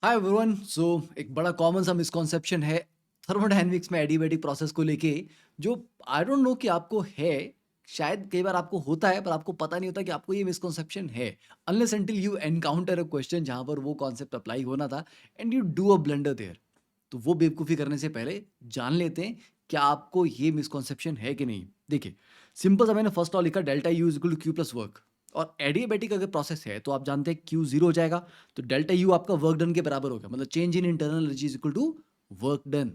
Hi everyone. एक बड़ा common सा मिसकॉन्सेप्शन है थर्मोडायनेमिक्स में एडियाबैटिक प्रोसेस को लेके, जो आई डोंट नो कि आपको है। शायद कई बार आपको होता है पर आपको पता नहीं होता कि आपको ये मिसकॉन्सेप्शन है, unless until you encounter a question जहां पर वो कॉन्सेप्ट अप्लाई होना था and you do a blunder there. तो वो बेवकूफ़ी करने से पहले जान लेते हैं क्या आपको ये मिसकॉन्सेप्शन है कि नहीं। देखिए, सिंपल सा मैंने फर्स्ट लॉ लिखा, delta U is equal to Q plus work. और एडियाबैटिक अगर प्रोसेस है तो आप जानते हैं क्यू जीरो हो जाएगा, तो डेल्टा यू आपका वर्क डन के बराबर हो गया, मतलब change in internal energy is equal to work done.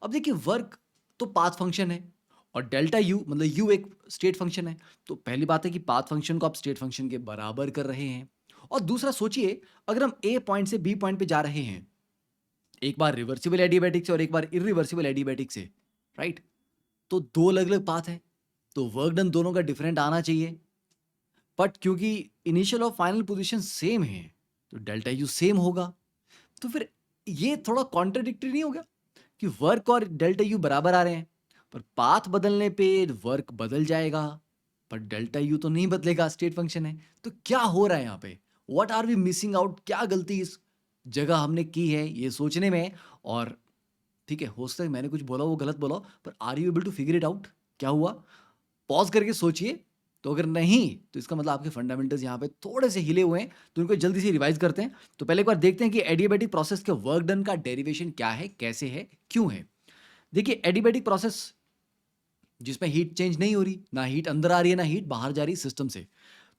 अब देखिए, वर्क तो पाथ फंक्शन है और डेल्टा यू मतलब यू एक स्टेट फंक्शन है। तो पहली बात है कि पाथ फंक्शन को आप स्टेट फंक्शन के बराबर कर रहे हैं। और दूसरा सोचिए, अगर हम ए पॉइंट से बी पॉइंट पे जा रहे हैं, एक बार रिवर्सिबल एडियाबैटिक से और एक बार इरिवर्सिबल एडियाबैटिक से, राइट? तो दो अलग अलग पाथ है, तो वर्क डन दोनों का डिफरेंट आना चाहिए। बट क्योंकि इनिशियल और फाइनल पोजीशन सेम है, तो डेल्टा यू सेम होगा। तो फिर ये थोड़ा कॉन्ट्रडिक्टरी नहीं हो गया कि वर्क और डेल्टा यू बराबर आ रहे हैं, पर पाथ बदलने पे वर्क बदल जाएगा, पर डेल्टा यू तो नहीं बदलेगा, स्टेट फंक्शन है। तो क्या हो रहा है यहाँ पे? What are we missing out? क्या गलती इस जगह हमने की है ये सोचने में? और ठीक है, हो सकता है मैंने कुछ बोला वो गलत बोला, पर are you able to figure it out? क्या हुआ? पॉज करके सोचिए। तो अगर नहीं, तो इसका मतलब आपके फंडामेंटल्स यहाँ पे थोड़े से हिले हुए हैं, तो इनको जल्दी से रिवाइज करते हैं। तो पहले एक बार देखते हैं कि एडियाबैटिक प्रोसेस के वर्क डन का डेरिवेशन क्या है, कैसे है, क्यों है। देखिए, एडियाबैटिक प्रोसेस जिसमें हीट चेंज नहीं हो रही, ना हीट अंदर आ रही है ना हीट बाहर जा रही सिस्टम से,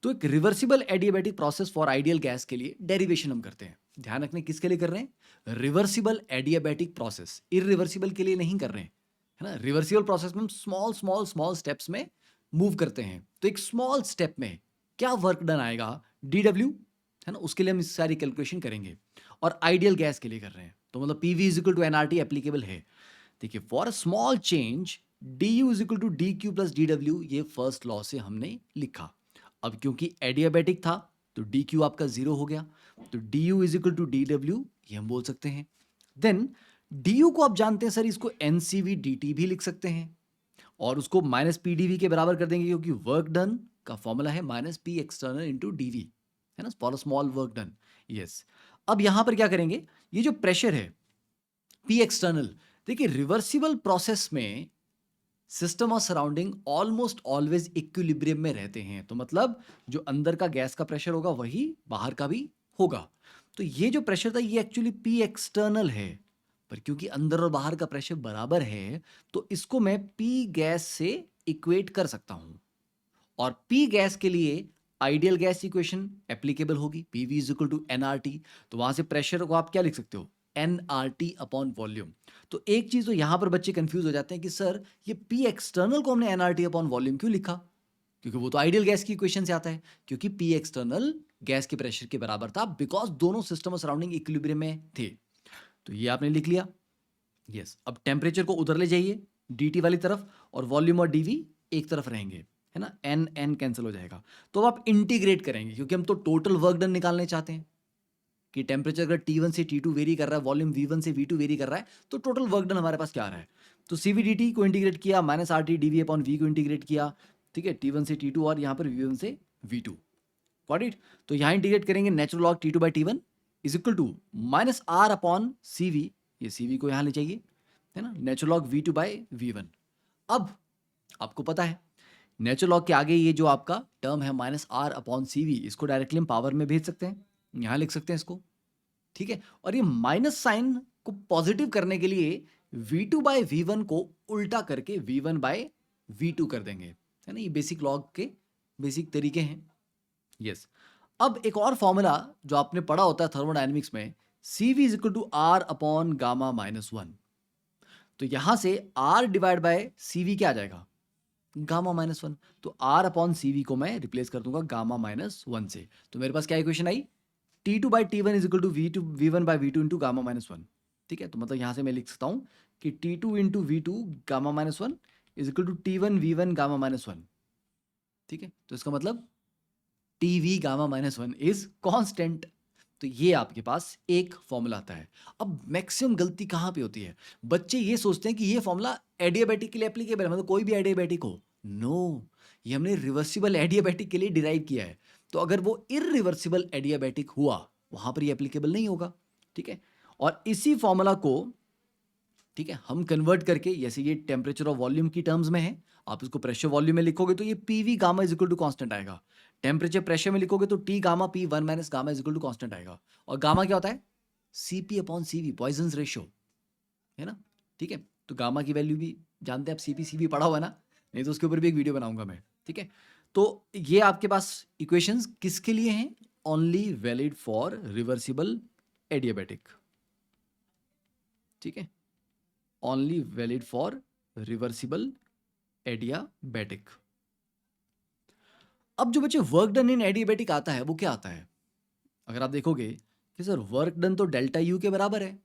तो एक reversible adiabatic process for ideal gas के लिए डेरिवेशन हम करते हैं। ध्यान रखने किसके लिए कर रहे हैं? रिवर्सिबल एडियाबैटिक प्रोसेस, इरिवर्सिबल के लिए नहीं कर रहे हैं, है ना। रिवर्सिबल प्रोसेस में हम स्मॉल स्मॉल स्मॉल स्टेप्स में मूव करते हैं। तो एक स्मॉल स्टेप में क्या वर्क डन आएगा, डी है ना, उसके लिए हम इस सारी कैलकुलेशन करेंगे। और आइडियल गैस के लिए कर रहे हैं, तो मतलब P V is equal to N R T applicable है। देखिए, for a small change D U is equal to D Q plus D W, ये फर्स्ट लॉ से हमने लिखा। अब क्योंकि एडियाबैटिक था, तो डी क्यू आपका जीरो हो गया, तो D U is equal to D W, ये हम बोल सकते हैं। देन डी यू को आप जानते हैं सर, इसको N C V D T भी लिख सकते हैं, और उसको माइनस पी डी वी के बराबर कर देंगे, क्योंकि वर्क डन का फॉर्मूला है minus P external into D V, है ना, for a small work done. Yes. अब यहां पर क्या करेंगे, ये जो प्रेशर है पी एक्सटर्नल, देखिए रिवर्सिबल प्रोसेस में सिस्टम और सराउंडिंग ऑलमोस्ट ऑलवेज इक्विलिब्रियम में रहते हैं। तो मतलब जो अंदर का गैस का प्रेशर होगा वही बाहर का भी होगा। तो ये जो प्रेशर था ये एक्चुअली पी एक्सटर्नल है, पर क्योंकि अंदर और बाहर का प्रेशर बराबर है, तो इसको मैं पी गैस से इक्वेट कर सकता हूं। और पी गैस के लिए आइडियल गैस इक्वेशन एप्लीकेबल होगी, P V is equal to N R T. तो वहां से प्रेशर को आप क्या लिख सकते हो, N R T upon volume. तो एक चीज तो यहां पर बच्चे कंफ्यूज हो जाते हैं कि सर ये पी एक्सटर्नल को हमने N R T upon volume क्यों लिखा, क्योंकि वो तो आइडियल गैस की इक्वेशन से आता है। क्योंकि पी एक्सटर्नल गैस के प्रेशर के बराबर था, बिकॉज दोनों सिस्टम और सराउंडिंग इक्विलिब्रियम में थे। तो ये आपने लिख लिया। यस। अब टेम्परेचर को उधर ले जाइए, डी वाली तरफ, और वॉल्यूम और डीवी एक तरफ रहेंगे, है ना, एन एन कैंसिल हो जाएगा। तो अब आप इंटीग्रेट करेंगे, क्योंकि हम तो टोटल वर्क डन निकालने चाहते हैं कि टेम्परेचर अगर T1 से T2 वेरी कर रहा है, वॉल्यूम V1 से V2 वेरी कर रहा है, तो टोटल वर्क डन हमारे पास क्या आ रहा है। तो CVDT को इंटीग्रेट किया, minus R T D V upon V को इंटीग्रेट किया, ठीक है, T1 से T2 और यहाँ पर V1 से V2। Got it? तो यहाँ इंटीग्रेट करेंगे, natural log T2 by T1 is equal to minus R upon C V, ये सी वी को यहाँ ले जाइए, है ना, natural log V2 by V1। अब आपको पता है नेचुरल लॉग के आगे ये जो आपका टर्म है minus R upon C V, इसको डायरेक्टली हम पावर में भेज सकते हैं, यहाँ लिख सकते हैं इसको, ठीक है। और ये माइनस साइन को पॉजिटिव करने के लिए V2 बाय V1 को उल्टा करके V1 बाय V2 कर देंगे, है ना। ये बेसिक लॉग के बेसिक तरीके हैं। यस। अब एक और फॉर्मूला जो आपने पढ़ा होता है थर्मोडायनेमिक्स में, C V is equal to R upon gamma minus one. तो यहां से R divide by C V क्या आ जाएगा, गामा माइनस वन। तो आर अपॉन सी वी को मैं रिप्लेस कर दूंगा गामा माइनस वन से। तो मेरे पास क्या इक्वेशन आई, T two by T one is equal to V one by V two into gamma minus one. ठीक है, तो मतलब यहां से मैं लिख सकता हूं कि T two into V two gamma minus one is equal to T one V one gamma minus one. ठीक है, तो इसका मतलब T V gamma minus one is constant. तो ये आपके पास एक फॉर्मूला आता है। अब मैक्सिमम गलती कहाँ पे होती है, बच्चे ये सोचते हैं कि ये फॉर्मूला एडियाबैटिक के लिए एप्लीकेबल है, मतलब कोई भी एडियाबैटिक हो। नो, ये हमने रिवर्सिबल एडियाबैटिक के लिए डिराइव किया है। तो अगर वो इरिवर्सिबल एडियाबैटिक हुआ, वहां पर ये एप्लीकेबल नहीं होगा। ठीक है, और इसी फॉर्मूला को, ठीक है, हम कन्वर्ट करके, जैसे ये टेम्परेचर और वॉल्यूम की टर्म्स में है, आप इसको प्रेशर वॉल्यूम में लिखोगे तो ये PV gamma is equal to constant आएगा। टेम्परेचर प्रेशर में लिखोगे तो T gamma P one minus gamma is equal to constant आएगा। और गामा क्या होता है? CP upon CV, Poisson ratio, है ना? ठीक है, तो गामा की वैल्यू भी जानते हैं आप, सीपी सीवी पढ़ा हुआ है ना, नहीं तो उसके ऊपर भी एक वीडियो बनाऊंगा मैं। ठीक है, तो ये आपके पास इक्वेशंस किसके लिए हैं? Only valid for reversible adiabatic. ठीक है, only valid for reversible adiabatic. अब जो बच्चे वर्क डन इन एडियाबैटिक आता है वो क्या आता है? अगर आप देखोगे कि सर वर्क डन तो डेल्टा यू के बराबर है,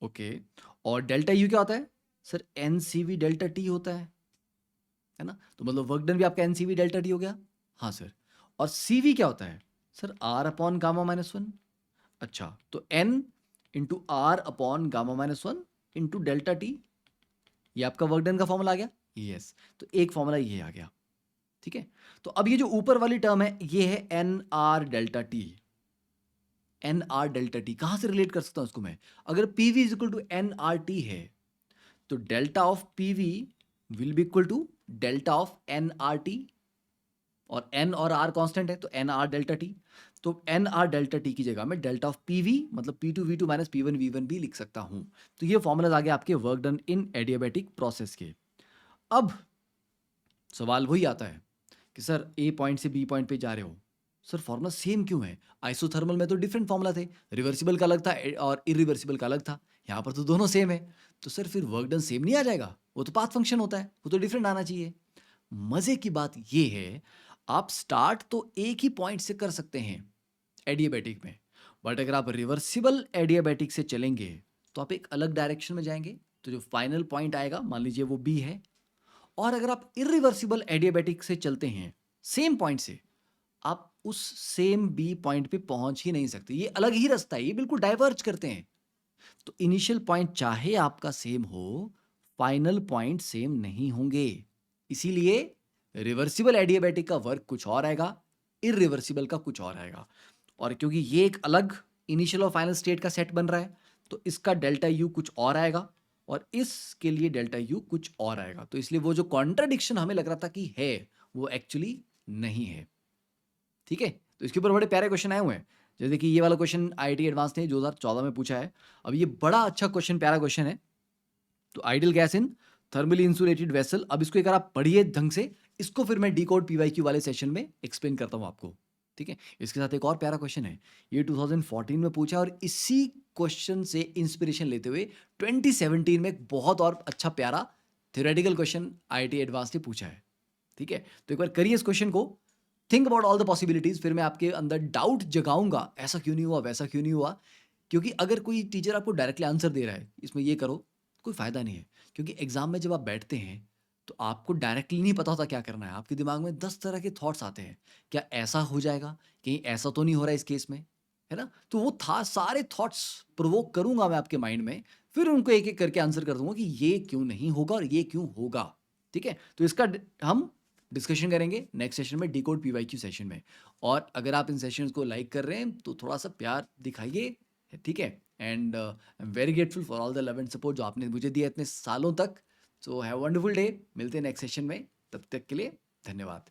ओके, और डेल्टा यू क्या होता है? सर एनसीवी डेल्टा टी होता है ना? तो मतलब वर्क डन भी आपका एनसीवी डेल्टा टी हो गया। हाँ सर, और सीवी क्या होता है? Sir R upon gamma minus one. अच्छा, तो N into R upon gamma minus one into delta T, ये आपका वर्क डन का फॉर्मूला आ गया। यस, तो एक फॉर्मूला ये आ गया। ठीक है, तो अब ये जो ऊपर वाली टर्म है ये है N R delta T. N R delta T कहां से रिलेट कर सकता हूं इसको मैं? अगर PV is equal to N R T है तो delta of PV will be equal to delta of N R T, और एन और आर कांस्टेंट है तो एन आर डेल्टा टी। तो एन आर डेल्टा टी की जगह मैं डेल्टा ऑफ पी वी मतलब P two V to minus P one V one भी लिख सकता हूं। तो ये फॉर्मूलाज आ गए आपके work done in adiabatic process के। अब सवाल वही आता है कि सर ए पॉइंट से बी पॉइंट पे जा रहे हो, सर फॉर्मूला सेम क्यों है? आइसोथर्मल में तो डिफरेंट फॉर्मूला थे, रिवर्सिबल का अलग था और इरिवर्सिबल का अलग था, यहाँ पर तो दोनों सेम है। तो सर फिर वर्क डन सेम नहीं आ जाएगा? वो तो पाथ फंक्शन होता है, वो तो डिफरेंट आना चाहिए। मजे की बात ये है, आप स्टार्ट तो एक ही पॉइंट से कर सकते हैं एडियाबैटिक में, बट अगर आप रिवर्सिबल एडियाबैटिक से चलेंगे तो आप एक अलग डायरेक्शन में जाएंगे। तो जो फाइनल पॉइंट आएगा मान लीजिए वो बी है, और अगर आप इरिवर्सिबल एडियाबैटिक से चलते हैं सेम पॉइंट से, आप उस सेम बी पॉइंट पे पहुंच ही नहीं सकते। ये अलग ही रास्ता है, ये बिल्कुल डाइवर्ज करते हैं। तो इनिशियल पॉइंट चाहे आपका सेम हो, फाइनल पॉइंट सेम नहीं होंगे। इसीलिए रिवर्सिबल एडियाबैटिक का वर्क कुछ और आएगा, इरिवर्सिबल का कुछ और आएगा। और क्योंकि ये एक अलग इनिशियल और फाइनल स्टेट का सेट बन रहा है तो इसका डेल्टा यू कुछ और आएगा और इसके लिए डेल्टा यू कुछ और आएगा। तो इसलिए वो जो कॉन्ट्राडिक्शन हमें लग रहा था कि है वो एक्चुअली नहीं है। ठीक है, तो इसके ऊपर बड़े प्यारे क्वेश्चन आए हुए हैं, जैसे कि ये वाला क्वेश्चन आईआईटी एडवांस ने 2014 में पूछा है। अब ये बड़ा अच्छा क्वेश्चन, प्यारा क्वेश्चन है। तो ideal gas in thermally insulated vessel, अब इसको एक बार आप पढ़िए ढंग से, इसको फिर मैं डीकोड पीवाईक्यू वाले सेशन में एक्सप्लेन करता हूं आपको। ठीक है, इसके साथ एक और प्यारा क्वेश्चन है, ये 2014 में पूछा और इसी क्वेश्चन से इंस्पिरेशन लेते हुए 2017 में एक बहुत और अच्छा प्यारा थ्योरेटिकल क्वेश्चन आईआईटी एडवांस ने पूछा है। ठीक है, तो एक बार करिए इस क्वेश्चन को, think about all the possibilities, फिर मैं आपके अंदर डाउट जगाऊंगा ऐसा क्यों नहीं हुआ, वैसा क्यों नहीं हुआ। क्योंकि अगर कोई टीचर आपको डायरेक्टली आंसर दे रहा है इसमें ये करो, कोई फायदा नहीं है। क्योंकि एग्जाम में जब आप बैठते हैं तो आपको डायरेक्टली नहीं पता होता क्या करना है, आपके दिमाग में 10 तरह के थॉट्स आते हैं, क्या ऐसा हो जाएगा, कहीं ऐसा तो नहीं हो रहा है इस केस में, है ना? तो वो था सारे थॉट्स प्रोवोक करूंगा मैं आपके माइंड में, फिर उनको एक एक करके आंसर कर दूंगा कि ये क्यों नहीं होगा और ये क्यों होगा। ठीक है, तो इसका हम डिस्कशन करेंगे नेक्स्ट सेशन में, डीकोड पीवाईक्यू सेशन में। और अगर आप इन सेशंस को लाइक कर रहे हैं तो थोड़ा सा प्यार दिखाइए। ठीक है, and I am very grateful for all the love and support जो आपने मुझे दिया इतने सालों तक। सो हैव वंडरफुल डे, मिलते हैं नेक्स्ट सेशन में, तब तक के लिए धन्यवाद।